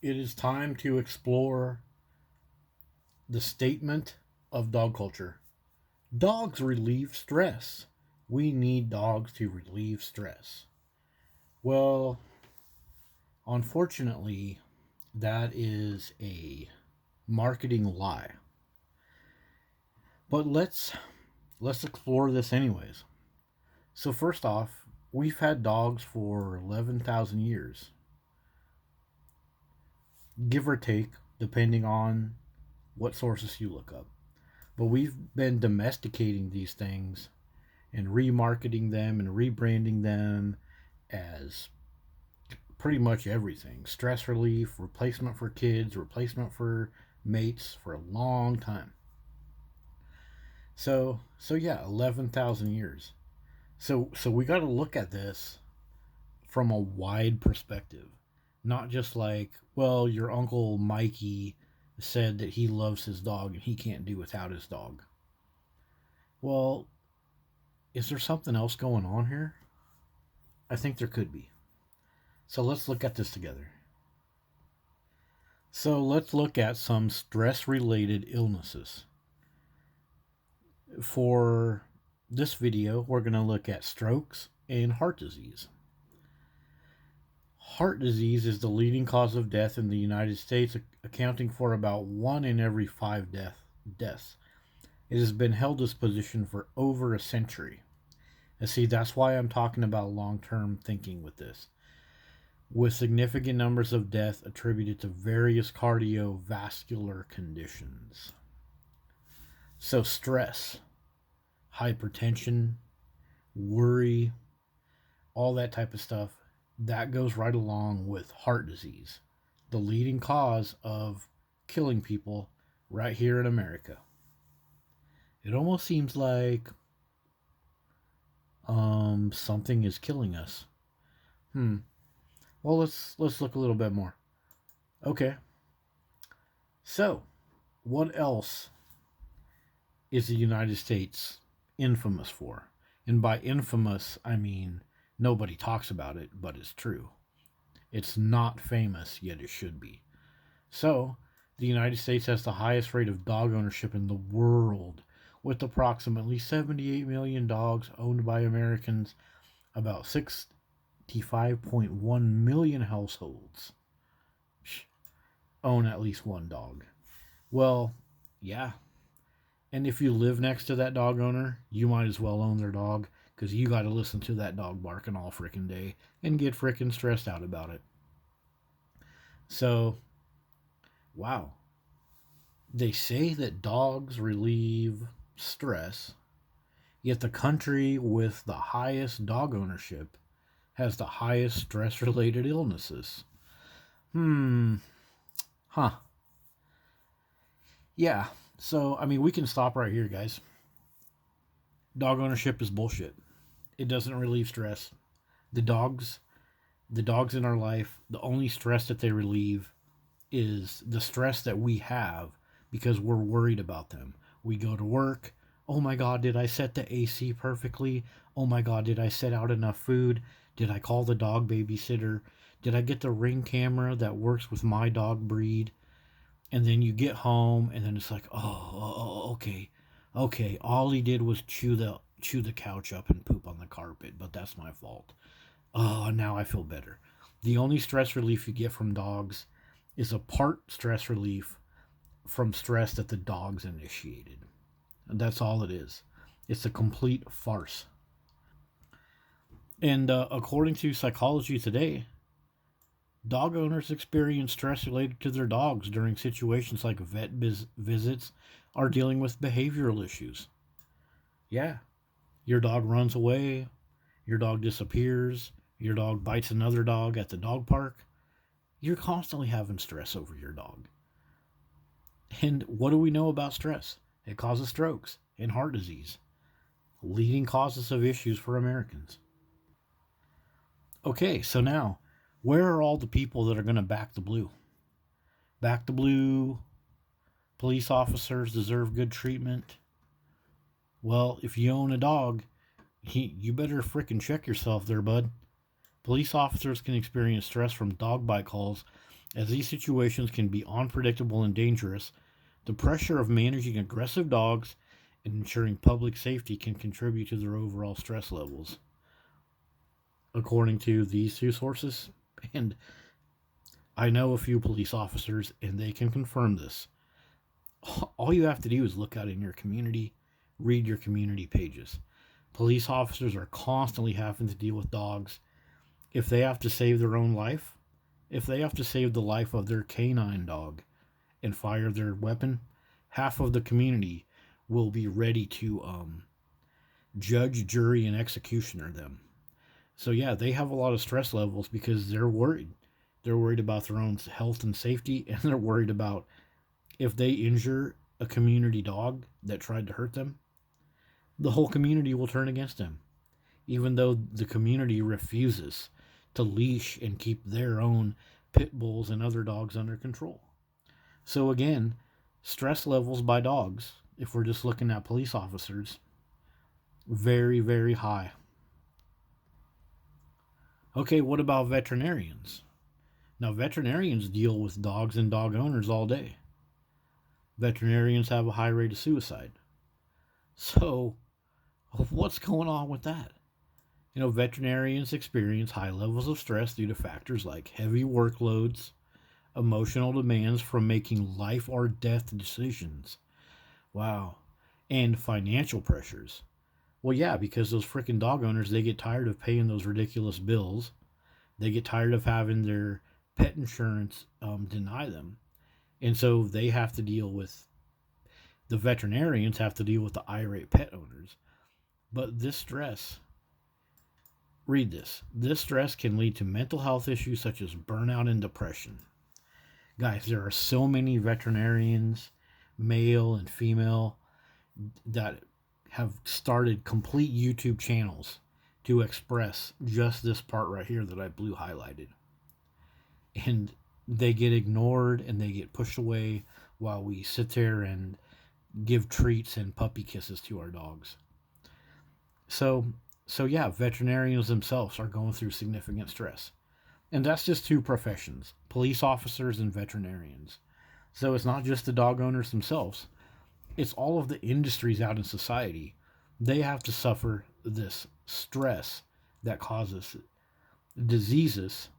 it is time to explore the statement of dog culture. Dogs relieve stress. We need dogs to relieve stress. Well, unfortunately, that is a marketing lie. But let's explore this anyways. So first off, we've had dogs for 11,000 years, give or take, depending on what sources you look up. But we've been domesticating these things and remarketing them and rebranding them as pretty much everything: stress relief, replacement for kids, replacement for mates for a long time. So yeah, 11,000 years. So we got to look at this from a wide perspective. Not just like, well, your uncle Mikey said that he loves his dog and he can't do without his dog. Well, is there something else going on here? I think there could be. So let's look at this together. So let's look at some stress related illnesses. For this video, we're going to look at strokes and heart disease. Heart disease is the leading cause of death in the United States, accounting for about 1 in every 5 deaths. It has been held this position for over a century. And see, that's why I'm talking about long-term thinking with this. With significant numbers of death attributed to various cardiovascular conditions. So stress, hypertension, worry, all that type of stuff, that goes right along with heart disease, the leading cause of killing people right here in America. It almost seems like something is killing us. Well, let's look a little bit more. Okay. So, what else is the United States infamous for? And by infamous, I mean nobody talks about it, but it's true. It's not famous, yet it should be. So, the United States has the highest rate of dog ownership in the world, with approximately 78 million dogs owned by Americans, about 65.1 million households own at least one dog. Well, yeah. And if you live next to that dog owner, you might as well own their dog, because you got to listen to that dog barking all frickin' day and get frickin' stressed out about it. So, wow. They say that dogs relieve stress, yet the country with the highest dog ownership has the highest stress related illnesses. Huh. Yeah. So, I mean, we can stop right here, guys. Dog ownership is bullshit. It doesn't relieve stress. The dogs in our life, the only stress that they relieve is the stress that we have because we're worried about them. We go to work. Oh my God, did I set the AC perfectly? Oh my God, did I set out enough food? Did I call the dog babysitter? Did I get the Ring camera that works with my dog breed? And then you get home and then it's like, okay. All he did was chew the couch up and poop on the carpet, but that's my fault. Oh, now I feel better. The only stress relief you get from dogs is a part stress relief from stress that the dogs initiated. And that's all it is. It's a complete farce. And according to Psychology Today, dog owners experience stress related to their dogs during situations like vet visits or dealing with behavioral issues. Yeah, your dog runs away, your dog disappears, your dog bites another dog at the dog park. You're constantly having stress over your dog. And what do we know about stress? It causes strokes and heart disease, leading causes of issues for Americans. Okay, so now, where are all the people that are going to back the blue? Back the blue, police officers deserve good treatment. Well, if you own a dog, you better frickin' check yourself there, bud. Police officers can experience stress from dog bite calls As these situations can be unpredictable and dangerous, the pressure of managing aggressive dogs and ensuring public safety can contribute to their overall stress levels, according to these two sources. And I know a few police officers, and they can confirm this. All you have to do is look out in your community, read your community pages. Police officers are constantly having to deal with dogs. If they have to save their own life, if they have to save the life of their canine dog and fire their weapon, half of the community will be ready to judge, jury, and executioner them. So yeah, they have a lot of stress levels because they're worried. They're worried about their own health and safety, and they're worried about if they injure a community dog that tried to hurt them, the whole community will turn against them, even though the community refuses to leash and keep their own pit bulls and other dogs under control. So again, stress levels by dogs, if we're just looking at police officers, very, very high. Okay, what about veterinarians? Now, veterinarians deal with dogs and dog owners all day. Veterinarians have a high rate of suicide. So, what's going on with that? Veterinarians experience high levels of stress due to factors like heavy workloads, emotional demands from making life or death decisions. Wow. And financial pressures. Well, yeah, because those freaking dog owners, they get tired of paying those ridiculous bills. They get tired of having their pet insurance deny them. And so they have to deal with, the veterinarians have to deal with the irate pet owners. But this stress, read this, this stress can lead to mental health issues such as burnout and depression. Guys, there are so many veterinarians, male and female, that have started complete YouTube channels to express just this part right here that I blue highlighted. And they get ignored and they get pushed away while we sit there and give treats and puppy kisses to our dogs. So yeah, veterinarians themselves are going through significant stress. And that's just two professions, police officers and veterinarians. So it's not just the dog owners themselves, it's all of the industries out in society. They have to suffer this stress that causes diseases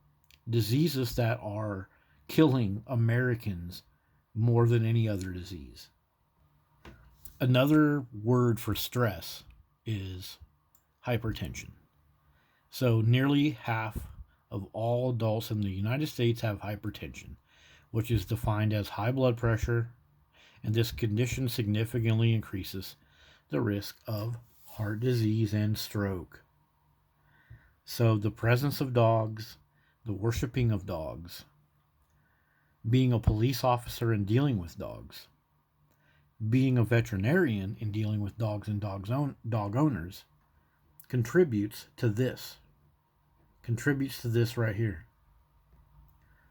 that are killing Americans more than any other disease. Another word for stress is hypertension. So nearly half of all adults in the United States have hypertension, which is defined as high blood pressure, and this condition significantly increases the risk of heart disease and stroke. So the presence of dogs, the worshiping of dogs, being a police officer and dealing with dogs, being a veterinarian and dealing with dogs and dog owners contributes to this right here.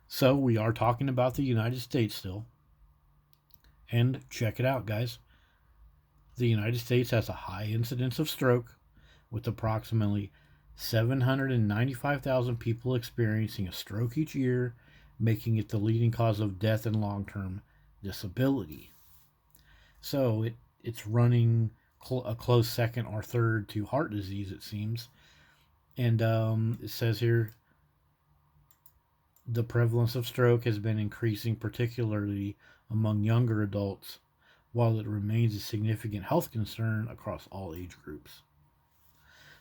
So we are talking about the United States still. And check it out, guys. The United States has a high incidence of stroke, with approximately 795,000 people experiencing a stroke each year, making it the leading cause of death and long-term disability. So it's running a close second or third to heart disease, it seems. And it says here, the prevalence of stroke has been increasing, particularly among younger adults, while it remains a significant health concern across all age groups.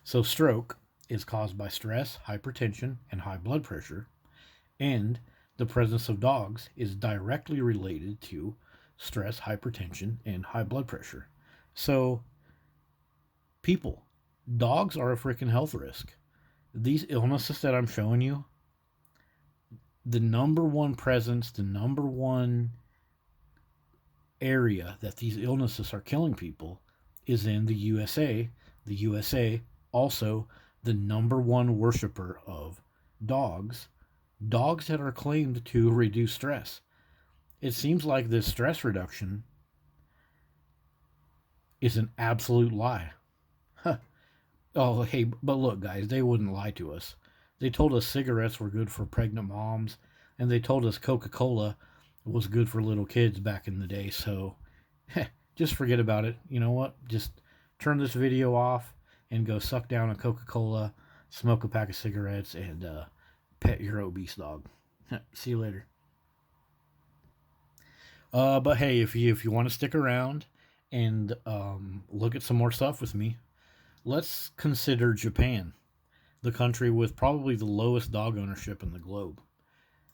So stroke is caused by stress, hypertension, and high blood pressure, and the presence of dogs is directly related to stress, hypertension, and high blood pressure. So, people, dogs are a freaking health risk. These illnesses that I'm showing you, the number one presence, the number one area that these illnesses are killing people is in the USA. The USA also the number one worshiper of dogs that are claimed to reduce stress. It seems like this stress reduction is an absolute lie. Huh. Oh, hey, but look, guys, they wouldn't lie to us. They told us cigarettes were good for pregnant moms. And they told us Coca-Cola was good for little kids back in the day. So just forget about it. You know what? Just turn this video off and go suck down a Coca-Cola, smoke a pack of cigarettes, and pet your obese dog. See you later. But hey, if you want to stick around and look at some more stuff with me, let's consider Japan, the country with probably the lowest dog ownership in the globe.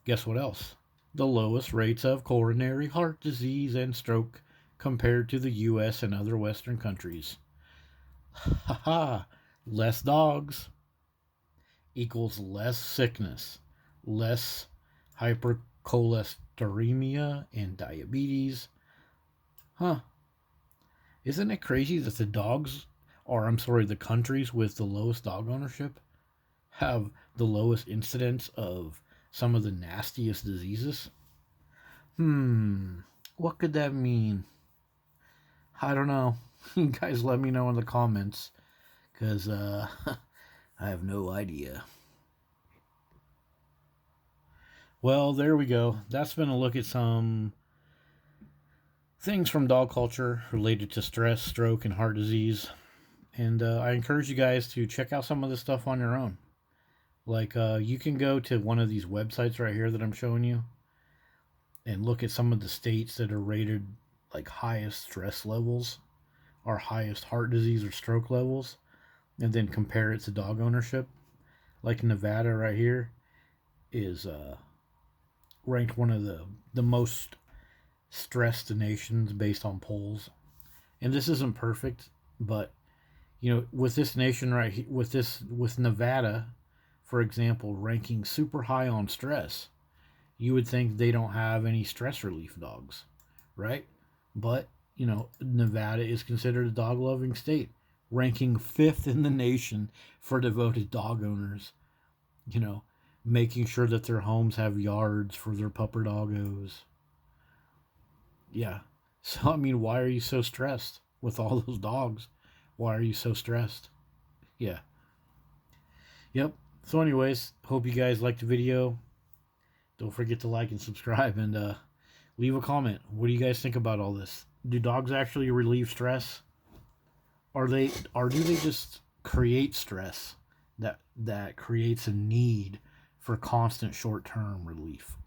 Guess what else? The lowest rates of coronary heart disease and stroke compared to the US and other Western countries. Haha, less dogs equals less sickness, less hypercholesteremia and diabetes. Huh. Isn't it crazy that the countries with the lowest dog ownership have the lowest incidence of some of the nastiest diseases? What could that mean? I don't know. You guys let me know in the comments, because I have no idea. Well, there we go. That's been a look at some things from dog culture related to stress, stroke, and heart disease. And I encourage you guys to check out some of this stuff on your own. Like, you can go to one of these websites right here that I'm showing you and look at some of the states that are rated like highest stress levels or highest heart disease or stroke levels, and then compare it to dog ownership. Like Nevada right here is ranked one of the most stressed nations based on polls. And this isn't perfect, but with this nation right here, with Nevada, for example, ranking super high on stress, you would think they don't have any stress relief dogs, right? But Nevada is considered a dog loving state, ranking 5th in the nation for devoted dog owners. Making sure that their homes have yards for their pupper doggos. Yeah. So, I mean, why are you so stressed with all those dogs? Why are you so stressed? Yeah. Yep. So, anyways, hope you guys liked the video. Don't forget to like and subscribe, and leave a comment. What do you guys think about all this? Do dogs actually relieve stress? Or do they just create stress that creates a need for constant short-term relief?